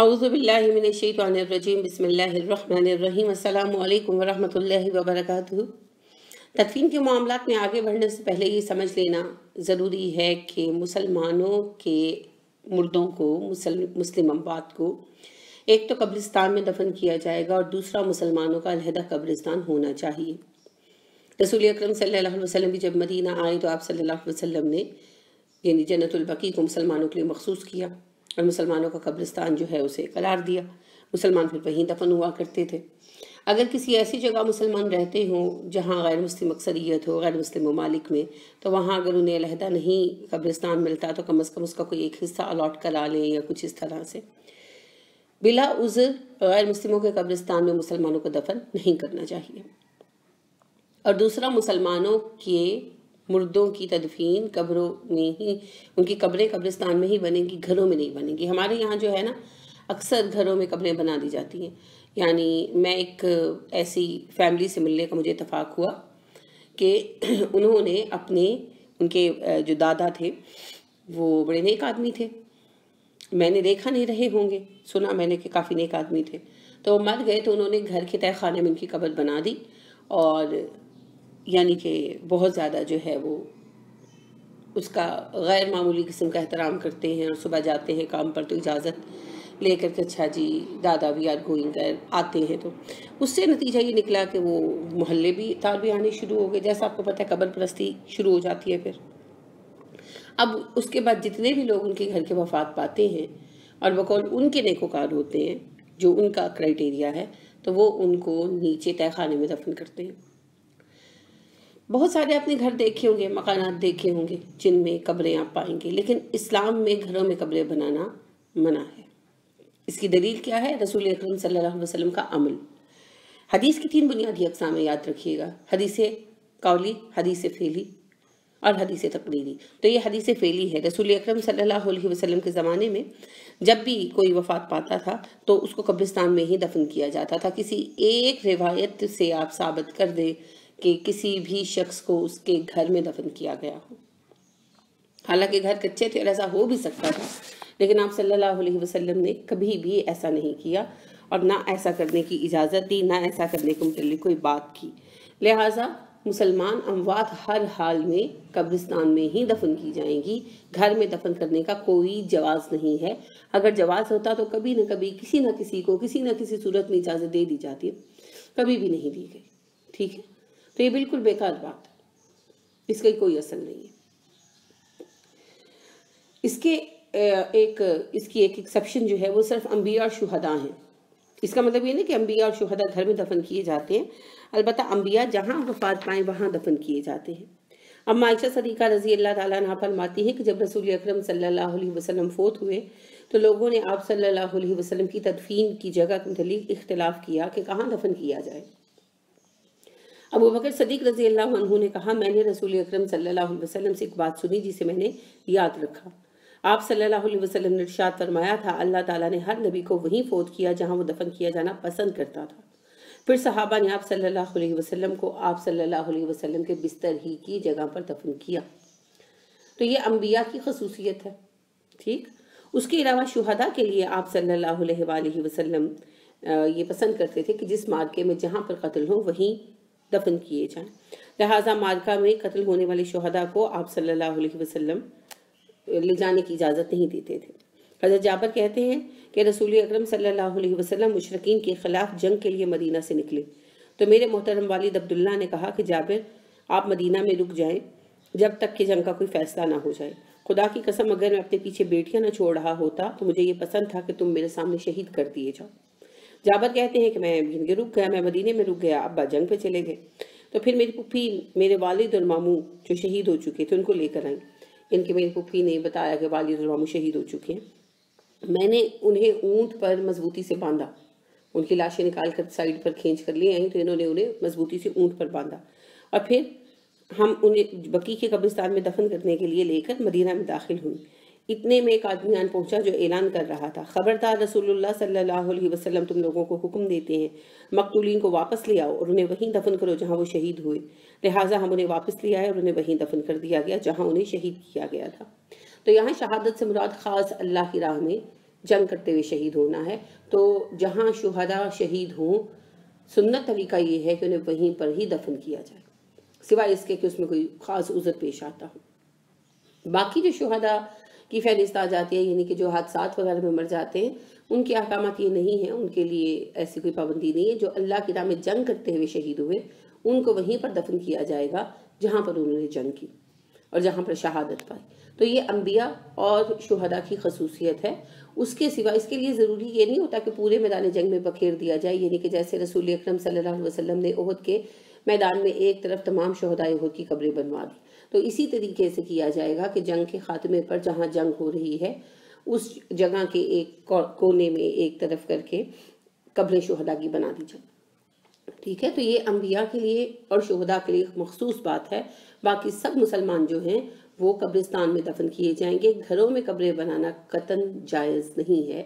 اعوذ باللہ من الشیطان الرجیم بسم اللہ الرحمن الرحیم السلام علیکم ورحمۃ اللہ وبرکاتہ۔ تدفین کے معاملات میں آگے بڑھنے سے پہلے یہ سمجھ لینا ضروری ہے کہ مسلمانوں کے مردوں کو مسلم اموات کو ایک تو قبرستان میں دفن کیا جائے گا اور دوسرا مسلمانوں کا علیحدہ قبرستان ہونا چاہیے۔ رسول اکرم صلی اللہ علیہ وسلم بھی جب مدینہ آئے تو آپ صلی اللہ علیہ وسلم نے یعنی جنت البقیع کو مسلمانوں کے لیے مخصوص کیا اور مسلمانوں کا قبرستان جو ہے اسے قرار دیا۔ مسلمان پھر وہیں دفن ہوا کرتے تھے۔ اگر کسی ایسی جگہ مسلمان رہتے ہوں جہاں غیر مسلم اکثریت ہو، غیر مسلم ممالک میں، تو وہاں اگر انہیں علیحدہ نہیں قبرستان ملتا تو کم از کم اس کا کوئی ایک حصہ الاٹ کرا لیں یا کچھ اس طرح سے۔ بلا عذر غیر مسلموں کے قبرستان میں مسلمانوں کو دفن نہیں کرنا چاہیے۔ اور دوسرا، مسلمانوں کے مردوں کی تدفین قبروں میں ہی، ان کی قبریں قبرستان میں ہی بنیں گی، گھروں میں نہیں بنیں گی۔ ہمارے یہاں جو ہے نا اکثر گھروں میں قبریں بنا دی جاتی ہیں۔ یعنی میں ایک ایسی فیملی سے ملنے کا مجھے اتفاق ہوا کہ انہوں نے ان کے جو دادا تھے وہ بڑے نیک آدمی تھے، میں نے دیکھا نہیں رہے ہوں گے، سنا میں نے کہ کافی نیک آدمی تھے، تو وہ مر گئے تو انہوں نے گھر کے تہہ خانے میں ان کی قبر بنا دی اور یعنی کہ بہت زیادہ جو ہے وہ اس کا غیر معمولی قسم کا احترام کرتے ہیں، اور صبح جاتے ہیں کام پر تو اجازت لے کر کے اچھا جی دادا وی آر گوئنگ در آتے ہیں۔ تو اس سے نتیجہ یہ نکلا کہ وہ محلے بھی تار بھی آنے شروع ہو گئے، جیسا آپ کو پتہ ہے قبر پرستی شروع ہو جاتی ہے۔ پھر اب اس کے بعد جتنے بھی لوگ ان کے گھر کے وفات پاتے ہیں اور بقول ان کے نیکوکار ہوتے ہیں جو ان کا کرائٹیریا ہے، تو وہ ان کو نیچے تہہ خانے میں دفن کرتے ہیں۔ بہت سارے اپنے گھر دیکھے ہوں گے، مکانات دیکھے ہوں گے جن میں قبریں آپ پائیں گے، لیکن اسلام میں گھروں میں قبریں بنانا منع ہے۔ اس کی دلیل کیا ہے؟ رسول اکرم صلی اللہ علیہ وسلم کا عمل۔ حدیث کی 3 بنیادی اقسام یاد رکھیے گا: حدیث قولی، حدیث فعلی اور حدیث تقریری۔ تو یہ حدیث فعلی ہے۔ رسول اکرم صلی اللہ علیہ وسلم کے زمانے میں جب بھی کوئی وفات پاتا تھا تو اس کو قبرستان میں ہی دفن کیا جاتا تھا۔ کسی ایک روایت سے آپ ثابت کر دیں کہ کسی بھی شخص کو اس کے گھر میں دفن کیا گیا ہو، حالانکہ گھر کچے تھے اور ایسا ہو بھی سکتا تھا، لیکن آپ صلی اللہ علیہ وسلم نے کبھی بھی ایسا نہیں کیا اور نہ ایسا کرنے کی اجازت دی، نہ ایسا کرنے کے متعلق کوئی بات کی۔ لہٰذا مسلمان اموات ہر حال میں قبرستان میں ہی دفن کی جائیں گی، گھر میں دفن کرنے کا کوئی جواز نہیں ہے۔ اگر جواز ہوتا تو کبھی نہ کبھی کسی نہ کسی کو کسی نہ کسی صورت میں اجازت دے دی جاتی، کبھی بھی نہیں دی گئی۔ ٹھیک ہے، تو یہ بالکل بیکار بات ہے، اس کا کوئی اصل نہیں ہے۔ اس کی ایک ایکسیپشن جو ہے وہ صرف انبیاء اور شہداء ہیں۔ اس کا مطلب یہ نہیں کہ انبیاء اور شہداء گھر میں دفن کیے جاتے ہیں، البتہ انبیاء جہاں وفات پائیں وہاں دفن کیے جاتے ہیں۔ اما عائشہ صدیقہ رضی اللہ تعالیٰ عنہا فرماتی ہیں کہ جب رسول اکرم صلی اللہ علیہ وسلم فوت ہوئے تو لوگوں نے آپ صلی اللہ علیہ وسلم کی تدفین کی جگہ کے متعلق اختلاف کیا کہ کہاں دفن کیا جائے۔ ابو بکر صدیق رضی اللہ عنہ نے کہا، میں نے رسول اکرم صلی اللہ علیہ وسلم سے ایک بات سنی جسے میں نے یاد رکھا۔ آپ صلی اللہ علیہ وسلم نے ارشاد فرمایا تھا، اللہ تعالیٰ نے ہر نبی کو وہیں فوت کیا جہاں وہ دفن کیا جانا پسند کرتا تھا۔ پھر صحابہ نے آپ صلی اللہ علیہ وسلم کو آپ صلی اللہ علیہ وسلم کے بستر ہی کی جگہ پر دفن کیا۔ تو یہ انبیاء کی خصوصیت ہے۔ ٹھیک، اس کے علاوہ شہداء کے لیے آپ صلی اللہ علیہ وآلہ وسلم یہ پسند کرتے تھے کہ جس مارکے میں جہاں پر قتل ہو وہیں دفن کیے جائیں۔ لہٰذا مارکہ میں قتل ہونے والے شہداء کو آپ صلی اللہ علیہ وسلم لے جانے کی اجازت نہیں دیتے تھے۔ حضرت جابر کہتے ہیں کہ رسول اکرم صلی اللہ علیہ وسلم مشرکین کے خلاف جنگ کے لیے مدینہ سے نکلے تو میرے محترم والد عبداللہ نے کہا کہ جابر آپ مدینہ میں رک جائیں جب تک کہ جنگ کا کوئی فیصلہ نہ ہو جائے۔ خدا کی قسم اگر میں اپنے پیچھے بیٹیاں نہ چھوڑ رہا ہوتا تو مجھے یہ پسند تھا کہ تم میرے سامنے شہید کر دیے جاؤ۔ جابر کہتے ہیں کہ میں رک گیا، میں مدینے میں رک گیا، ابا جنگ پہ چلے گئے تو پھر میری پھپھی میرے والد اور ماموں جو شہید ہو چکے تھے ان کو لے کر آئیں۔ ان کے میری پھپھی نے بتایا کہ والد اور ماموں شہید ہو چکے ہیں۔ میں نے انہیں اونٹ پر مضبوطی سے باندھا، ان کی لاشیں نکال کر سائیڈ پر کھینچ کر لے آئیں تو انہوں نے انہیں مضبوطی سے اونٹ پر باندھا اور پھر ہم انہیں بقیع کے قبرستان میں دفن کرنے کے لیے لے کر مدینہ میں داخل ہوئیں۔ اتنے میں ایک آدمی آن پہنچا جو اعلان کر رہا تھا، خبردار رسول اللہ صلی اللہ علیہ وسلم تم لوگوں کو حکم دیتے ہیں مقتولین کو واپس لے آؤ اور انہیں وہیں دفن کرو جہاں وہ شہید ہوئے۔ لہٰذا ہم انہیں واپس لے آئے اور انہیں وہیں دفن کر دیا گیا جہاں انہیں شہید کیا گیا تھا۔ تو یہاں شہادت سے مراد خاص اللہ کی راہ میں جنگ کرتے ہوئے شہید ہونا ہے، تو جہاں شہداء شہید ہوں سنت طریقہ یہ ہے کہ انہیں وہیں پر ہی دفن کیا جائے، سوائے اس کے کہ اس میں کوئی خاص عذر پیش آتا ہو۔ باقی جو شہداء کی فہرست آ جاتی ہے، یعنی کہ جو حادثات وغیرہ میں مر جاتے ہیں، ان کے احکامات یہ نہیں ہیں، ان کے لیے ایسی کوئی پابندی نہیں ہے۔ جو اللہ کی راہ میں جنگ کرتے ہوئے شہید ہوئے ان کو وہیں پر دفن کیا جائے گا جہاں پر انہوں نے جنگ کی اور جہاں پر شہادت پائی۔ تو یہ انبیاء اور شہداء کی خصوصیت ہے۔ اس کے سوا اس کے لیے ضروری یہ نہیں ہوتا کہ پورے میدان جنگ میں بکھیر دیا جائے، یعنی کہ جیسے رسول اکرم صلی اللہ علیہ وسلم نے احد کے میدان میں ایک طرف تمام شہداء احد کی قبریں بنوا دی، تو اسی طریقے سے کیا جائے گا کہ جنگ کے خاتمے پر جہاں جنگ ہو رہی ہے اس جگہ کے ایک کونے میں ایک طرف کر کے قبریں شہداء کی بنا دی جائیں۔ ٹھیک ہے، تو یہ انبیاء کے لیے اور شہداء کے لیے ایک مخصوص بات ہے۔ باقی سب مسلمان جو ہیں وہ قبرستان میں دفن کیے جائیں گے۔ گھروں میں قبریں بنانا قطعاً جائز نہیں ہے،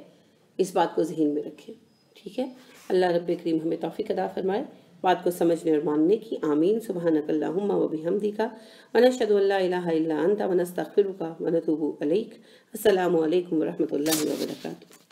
اس بات کو ذہن میں رکھیں۔ ٹھیک ہے، اللہ رب کریم ہمیں توفیق عطا فرمائے بات کو سمجھنے اور ماننے کی۔ آمین۔ سبحانک اللہم و بحمدک ونشہد ان لا الہ الا انت ونستغفرک ونتوب الیک۔ السلام علیکم ورحمۃ اللہ وبرکاتہ۔